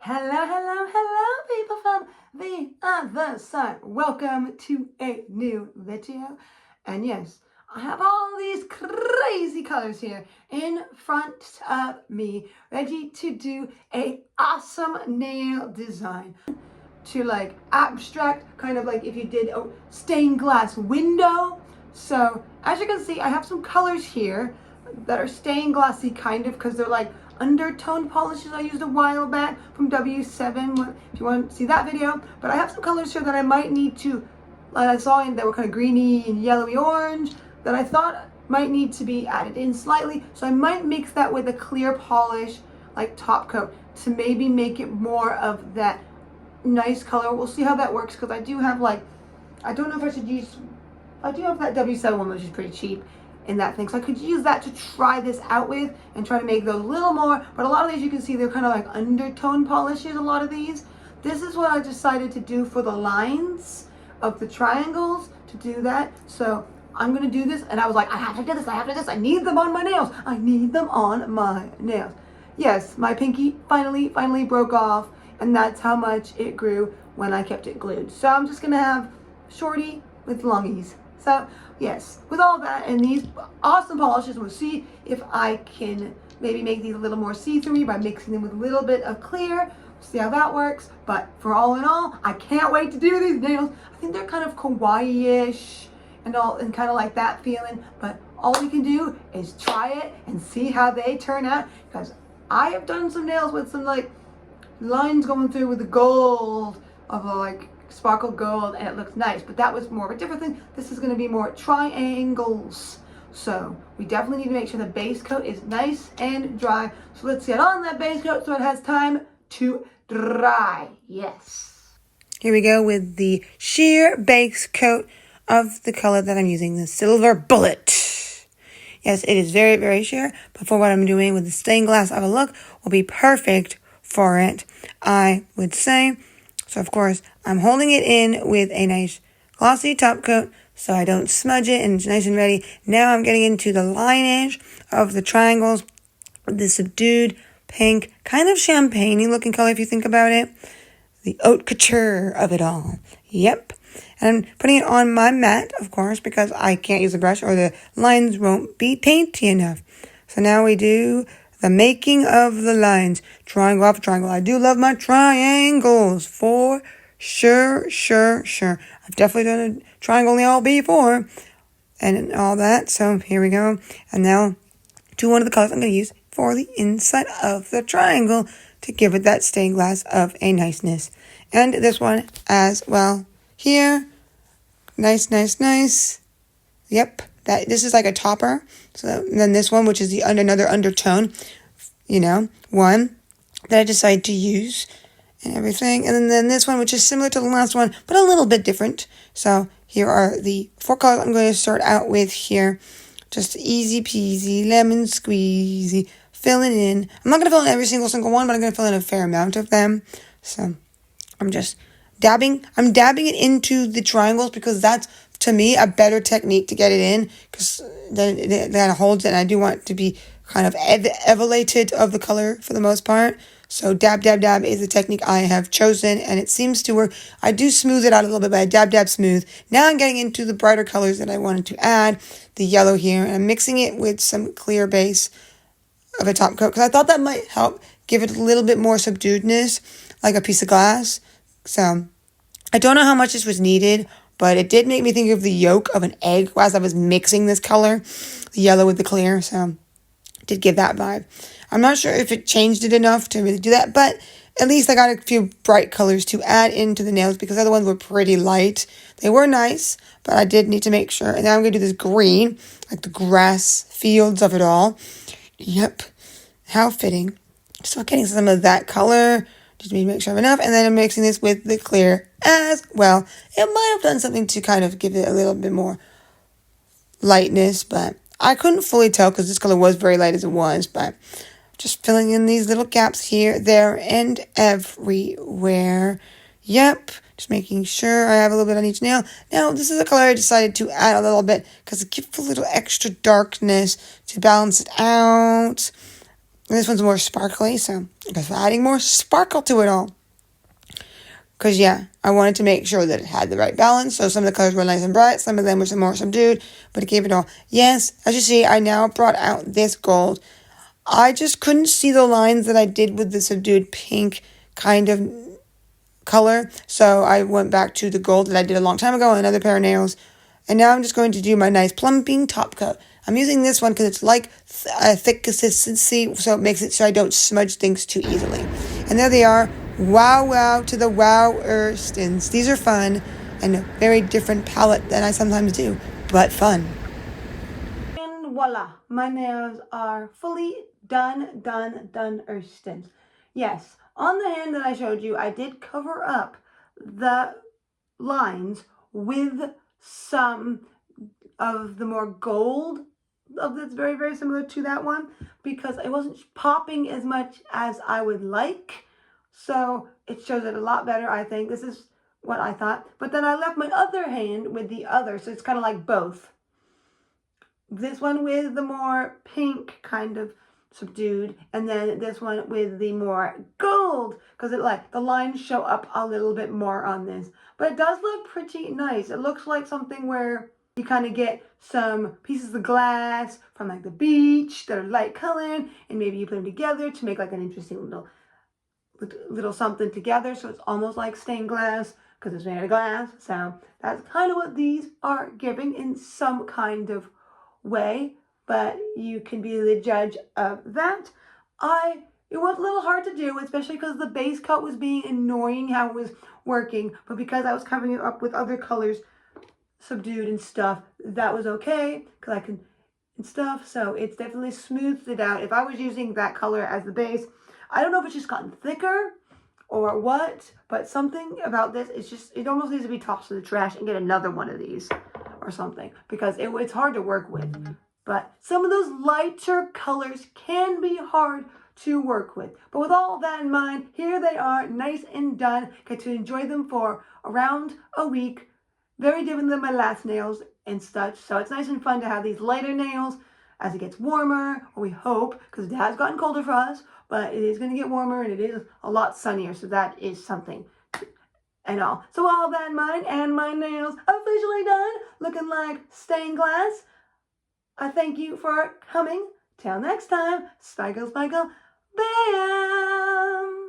Hello, people from the other side. Welcome to a new video. And yes, I have all these crazy colors here in front of me, ready to do a awesome nail design. To like abstract, kind of like if you did a stained glass window. So as you can see, I have some colors here that are stained glassy kind of, because they're like undertone polishes I used a while back from W7, if you want to see that video. But I have some colors here that I might need to, like I saw in that were kind of greeny and yellowy orange, that I thought might need to be added in slightly. So I might mix that with a clear polish like top coat to maybe make it more of that nice color. We'll see how that works, because I do have like, I don't know if I should use, I do have that W7 one, which is pretty cheap in that thing, so I could use that to try this out with and try to make those a little more. But a lot of these, you can see, they're kind of like undertone polishes, a lot of these. This is what I decided to do for the lines of the triangles, to do that. So I'm gonna do this, and I was like, I have to do this, I need them on my nails, I need them on my nails. Yes, my pinky finally broke off, and that's how much it grew when I kept it glued. So I'm just gonna have shorty with longies. So yes, with all that and these awesome polishes, we'll see if I can maybe make these a little more see-through by mixing them with a little bit of clear. We'll see how that works. But for all in all, I can't wait to do these nails. I think they're kind of kawaii-ish and all, and kind of like that feeling. But all we can do is try it and see how they turn out, because I have done some nails with some like lines going through with the gold of like sparkle gold, and it looks nice, but that was more of a different thing. This is going to be more triangles, so we definitely need to make sure the base coat is nice and dry. So let's get on that base coat so it has time to dry. Yes, here we go with the sheer base coat of the color that I'm using, the Silver Bullet. Yes, it is very sheer, but for what I'm doing with the stained glass of a look will be perfect for it, I would say. So of course, I'm holding it in with a nice glossy top coat so I don't smudge it, and it's nice and ready. Now I'm getting into the lineage of the triangles with the subdued pink, kind of champagne-y looking color if you think about it. The haute couture of it all. Yep. And I'm putting it on my mat, of course, because I can't use a brush or the lines won't be painty enough. So now we do the making of the lines. Triangle after triangle. I do love my triangles, for sure. I've definitely done a triangle nail before and all that. So here we go. And now to one of the colors I'm going to use for the inside of the triangle to give it that stained glass of a niceness. And this one as well here. Nice. Yep. This is like a topper. So then this one, which is the another undertone, one that I decided to use and everything. And then this one, which is similar to the last one, but a little bit different. So here are the 4 colors I'm going to start out with here. Just easy peasy, lemon squeezy, filling in. I'm not going to fill in every single one, but I'm going to fill in a fair amount of them. So I'm just dabbing it into the triangles, because that's, to me, a better technique to get it in, because then it kind of holds it, and I do want it to be kind of elevated of the color for the most part. So dab is the technique I have chosen, and it seems to work. I do smooth it out a little bit, but I dab smooth. Now I'm getting into the brighter colors that I wanted to add, the yellow here, and I'm mixing it with some clear base of a top coat, because I thought that might help give it a little bit more subduedness, like a piece of glass. So I don't know how much this was needed, but it did make me think of the yolk of an egg as I was mixing this color, the yellow with the clear. So it did give that vibe. I'm not sure if it changed it enough to really do that, but at least I got a few bright colors to add into the nails, because the other ones were pretty light. They were nice, but I did need to make sure. And now I'm going to do this green, like the grass fields of it all. Yep. How fitting. So getting some of that color. Just need to make sure I have enough. And then I'm mixing this with the clear as well. It might have done something to kind of give it a little bit more lightness, but I couldn't fully tell because this color was very light as it was. But just filling in these little gaps here, there, and everywhere. Yep. Just making sure I have a little bit on each nail. Now, this is a color I decided to add a little bit because it gives a little extra darkness to balance it out. And this one's more sparkly, so I guess we're adding more sparkle to it all. Because, yeah, I wanted to make sure that it had the right balance. So some of the colors were nice and bright. Some of them were some more subdued. But it gave it all. Yes, as you see, I now brought out this gold. I just couldn't see the lines that I did with the subdued pink kind of color. So I went back to the gold that I did a long time ago on another pair of nails. And now I'm just going to do my nice plumping top coat. I'm using this one because it's like a thick consistency. So it makes it so I don't smudge things too easily. And there they are. Wow, wow to the wow-erstons. These are fun and a very different palette than I sometimes do, but fun. And voila, my nails are fully done erstons. Yes, on the hand that I showed you, I did cover up the lines with some of the more gold that's very, very similar to that one because it wasn't popping as much as I would like. So it shows it a lot better, I think. This is what I thought. But then I left my other hand with the other, so it's kind of like both. This one with the more pink kind of subdued, and then this one with the more gold, because it like the lines show up a little bit more on this. But it does look pretty nice. It looks like something where you kind of get some pieces of glass from like the beach that are light colored, and maybe you put them together to make like an interesting little something together. So it's almost like stained glass because it's made of glass. So that's kind of what these are giving in some kind of way, but you can be the judge of that. It was a little hard to do, especially because the base coat was being annoying how it was working, but because I was covering it up with other colors subdued and stuff, that was okay because I could and stuff. So it's definitely smoothed it out. If I was using that color as the base, I don't know if it's just gotten thicker or what, but something about this, it almost needs to be tossed in the trash and get another one of these or something because it's hard to work with. But some of those lighter colors can be hard to work with. But with all that in mind, here they are, nice and done. Get to enjoy them for around a week. Very different than my last nails and such. So it's nice and fun to have these lighter nails as it gets warmer, or we hope, because it has gotten colder for us, but it is going to get warmer and it is a lot sunnier. So that is something and all. So all that in mind, and my nails officially done, looking like stained glass. I thank you for coming. Till next time, sparkle, sparkle, bam!